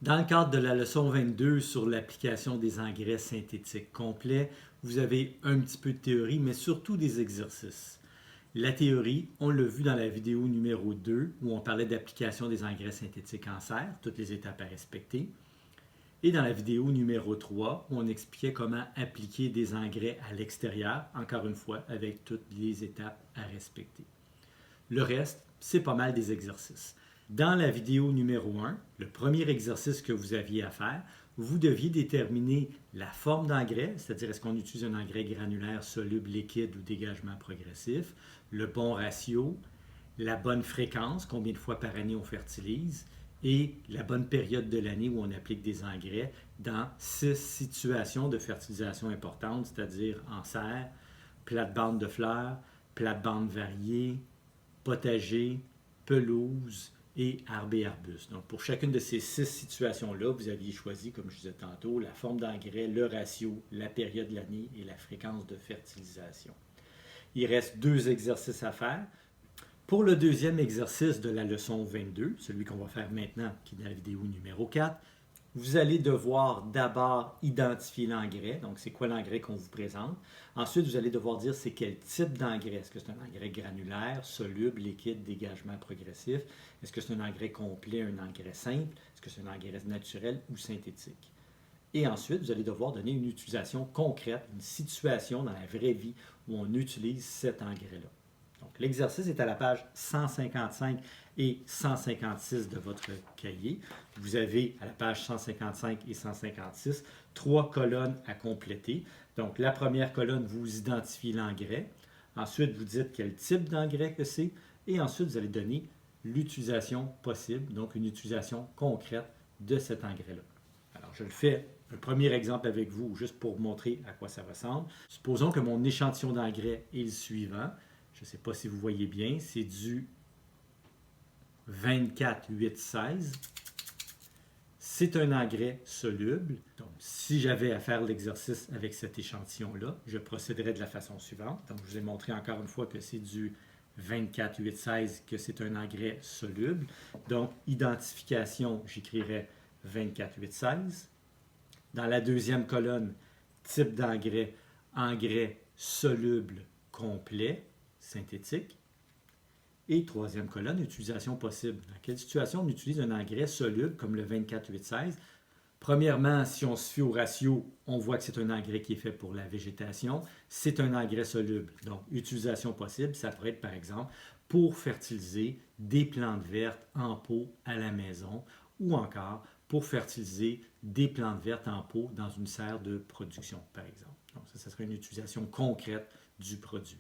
Dans le cadre de la leçon 22 sur l'application des engrais synthétiques complets, vous avez un petit peu de théorie, mais surtout des exercices. La théorie, on l'a vu dans la vidéo numéro 2 où on parlait d'application des engrais synthétiques en serre, toutes les étapes à respecter. Et dans la vidéo numéro 3 où on expliquait comment appliquer des engrais à l'extérieur, encore une fois, avec toutes les étapes à respecter. Le reste, c'est pas mal des exercices. Dans la vidéo numéro 1, le premier exercice que vous aviez à faire, vous deviez déterminer la forme d'engrais, c'est-à-dire est-ce qu'on utilise un engrais granulaire, soluble, liquide ou dégagement progressif, le bon ratio, la bonne fréquence, combien de fois par année on fertilise, et la bonne période de l'année où on applique des engrais dans 6 situations de fertilisation importantes, c'est-à-dire en serre, plate-bande de fleurs, plate-bande variée, potager, pelouse et arbres et arbustes. Donc, pour chacune de ces 6 situations-là, vous aviez choisi, comme je disais tantôt, la forme d'engrais, le ratio, la période de l'année et la fréquence de fertilisation. Il reste 2 exercices à faire. Pour le deuxième exercice de la leçon 22, celui qu'on va faire maintenant, qui est dans la vidéo numéro 4, vous allez devoir d'abord identifier l'engrais, donc c'est quoi l'engrais qu'on vous présente. Ensuite, vous allez devoir dire c'est quel type d'engrais. Est-ce que c'est un engrais granulaire, soluble, liquide, dégagement progressif? Est-ce que c'est un engrais complet, un engrais simple? Est-ce que c'est un engrais naturel ou synthétique? Et ensuite, vous allez devoir donner une utilisation concrète, une situation dans la vraie vie où on utilise cet engrais-là. Donc, l'exercice est à la page 155 et 156 de votre cahier. Vous avez à la page 155 et 156 3 colonnes à compléter. Donc, la première colonne, vous identifiez l'engrais. Ensuite, vous dites quel type d'engrais que c'est. Et ensuite, vous allez donner l'utilisation possible, donc une utilisation concrète de cet engrais-là. Alors, je le fais un premier exemple avec vous, juste pour montrer à quoi ça ressemble. Supposons que mon échantillon d'engrais est le suivant. Je ne sais pas si vous voyez bien, c'est du 24-8-16. C'est un engrais soluble. Donc, si j'avais à faire l'exercice avec cet échantillon-là, je procéderais de la façon suivante. Donc, je vous ai montré encore une fois que c'est du 24-8-16, que c'est un engrais soluble. Donc, identification, j'écrirais 24-8-16. Dans la deuxième colonne, type d'engrais, engrais soluble complet, synthétique. Et troisième colonne, utilisation possible. Dans quelle situation on utilise un engrais soluble comme le 24-8-16? Premièrement, si on se fie au ratio, on voit que c'est un engrais qui est fait pour la végétation. C'est un engrais soluble. Donc, utilisation possible, ça pourrait être par exemple pour fertiliser des plantes vertes en pot à la maison ou encore pour fertiliser des plantes vertes en pot dans une serre de production, par exemple. Donc, ça serait une utilisation concrète du produit.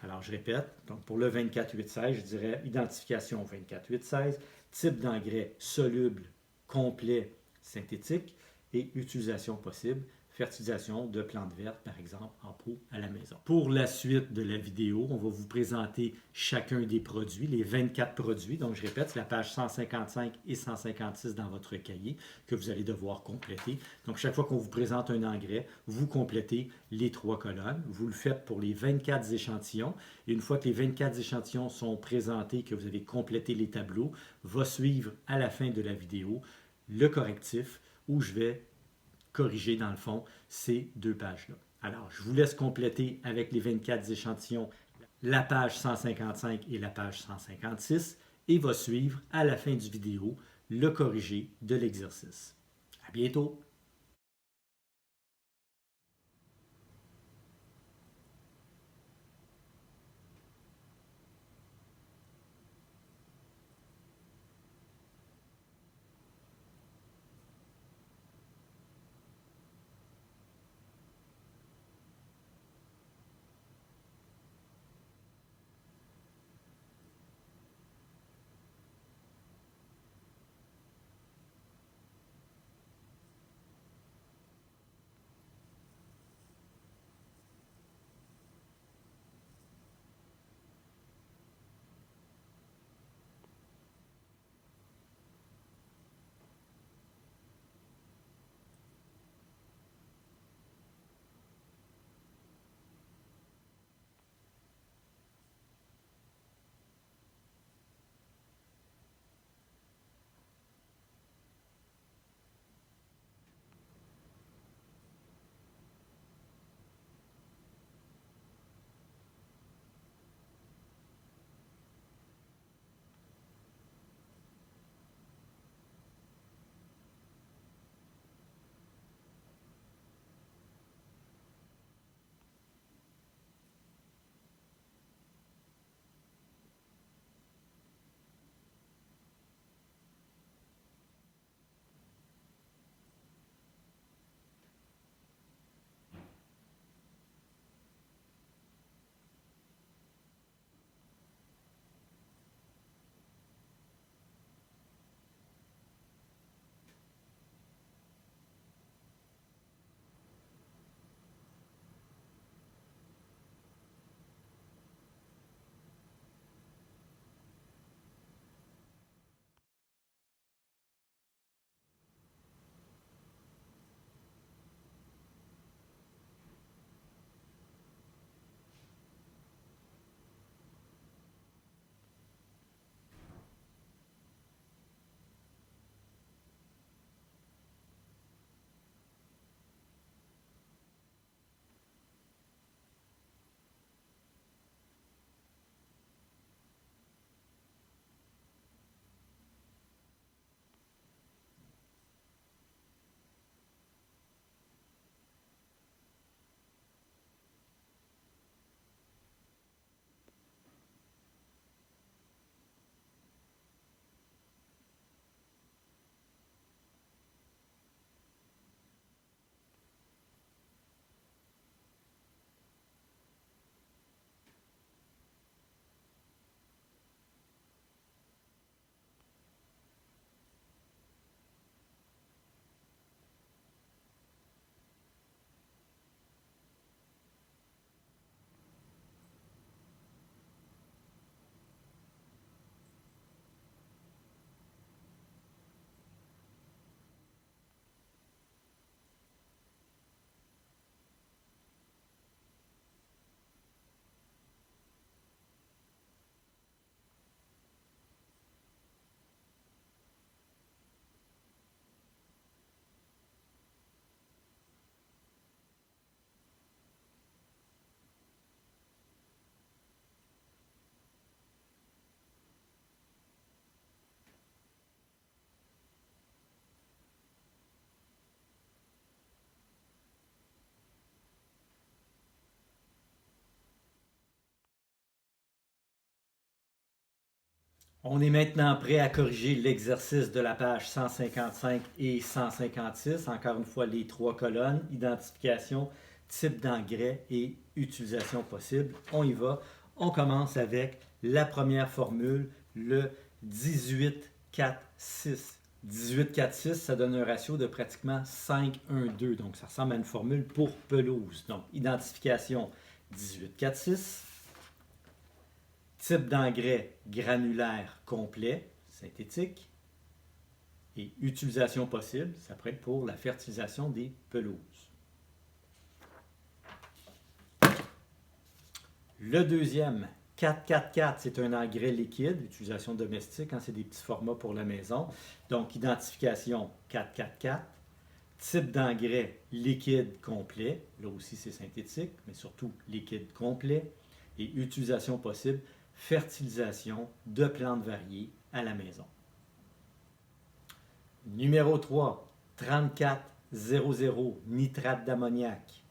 Alors, je répète, donc pour le 24-8-16, je dirais identification 24-8-16, type d'engrais soluble, complet, synthétique et utilisation possible, fertilisation de plantes vertes, par exemple, en pot à la maison. Pour la suite de la vidéo, on va vous présenter chacun des produits, les 24 produits. Donc, je répète, c'est la page 155 et 156 dans votre cahier que vous allez devoir compléter. Donc, chaque fois qu'on vous présente un engrais, vous complétez les 3 colonnes. Vous le faites pour les 24 échantillons. Et une fois que les 24 échantillons sont présentés, que vous avez complété les tableaux, va suivre à la fin de la vidéo le correctif où je vais corriger dans le fond ces 2 pages-là. Alors, je vous laisse compléter avec les 24 échantillons la page 155 et la page 156 et va suivre à la fin du vidéo le corrigé de l'exercice. À bientôt! On est maintenant prêt à corriger l'exercice de la page 155 et 156. Encore une fois, les trois colonnes, identification, type d'engrais et utilisation possible. On y va. On commence avec la première formule, le 18-4-6. 18-4-6, ça donne un ratio de pratiquement 5-1-2. Donc, ça ressemble à une formule pour pelouse. Donc, identification 18-4-6. Type d'engrais granulaire complet, synthétique. Et utilisation possible, ça pourrait être pour la fertilisation des pelouses. Le deuxième, 4-4-4, c'est un engrais liquide, utilisation domestique, c'est des petits formats pour la maison. Donc, identification 4-4-4. Type d'engrais liquide complet, là aussi c'est synthétique, mais surtout liquide complet. Et utilisation possible, fertilisation de plantes variées à la maison. Numéro 3, 34-00, nitrate d'ammoniac.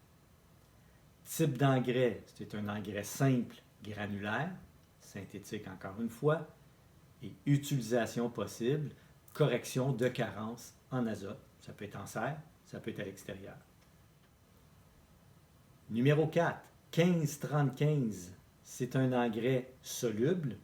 Type d'engrais, c'est un engrais simple, granulaire, synthétique encore une fois, et utilisation possible, correction de carence en azote. Ça peut être en serre, ça peut être à l'extérieur. Numéro 4, 15-30-15, c'est un engrais soluble,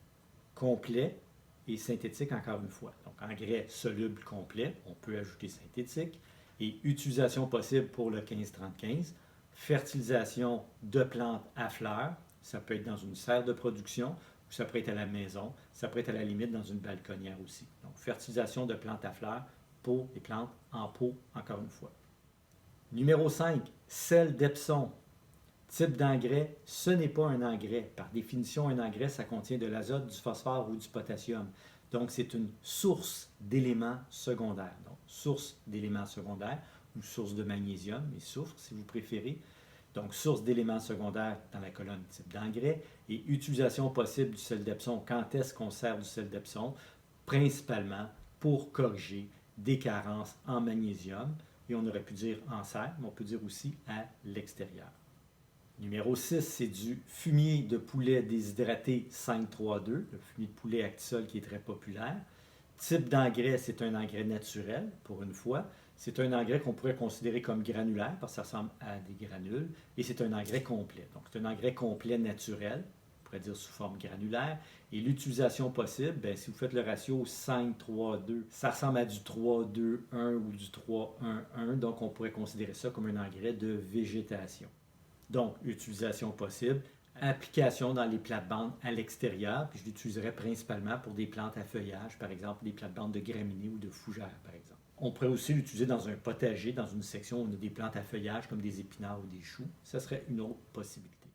complet et synthétique encore une fois. Donc engrais soluble complet, on peut ajouter synthétique, et utilisation possible pour le 15-30-15, fertilisation de plantes à fleurs, ça peut être dans une serre de production, ou ça peut être à la maison, ça peut être à la limite dans une balconnière aussi. Donc fertilisation de plantes à fleurs pour les plantes en pot encore une fois. Numéro 5, sel d'Epsom. Type d'engrais, ce n'est pas un engrais. Par définition, un engrais, ça contient de l'azote, du phosphore ou du potassium. Donc, c'est une source d'éléments secondaires. Donc, source d'éléments secondaires ou source de magnésium, mais soufre si vous préférez. Donc, source d'éléments secondaires dans la colonne type d'engrais et utilisation possible du sel d'Epsom. Quand est-ce qu'on sert du sel d'Epsom? Principalement pour corriger des carences en magnésium. Et on aurait pu dire en serre, mais on peut dire aussi à l'extérieur. Numéro 6, c'est du fumier de poulet déshydraté 5,3,2, le fumier de poulet Actisol qui est très populaire. Type d'engrais, c'est un engrais naturel, pour une fois. C'est un engrais qu'on pourrait considérer comme granulaire, parce que ça ressemble à des granules, et c'est un engrais complet. Donc, c'est un engrais complet naturel, on pourrait dire sous forme granulaire. Et l'utilisation possible, bien, si vous faites le ratio 5-3-2, ça ressemble à du 3-2-1 ou du 3-1-1, donc on pourrait considérer ça comme un engrais de végétation. Donc, utilisation possible, application dans les plates-bandes à l'extérieur, puis je l'utiliserai principalement pour des plantes à feuillage, par exemple des plates-bandes de graminées ou de fougères, par exemple. On pourrait aussi l'utiliser dans un potager, dans une section où on a des plantes à feuillage comme des épinards ou des choux. Ça serait une autre possibilité.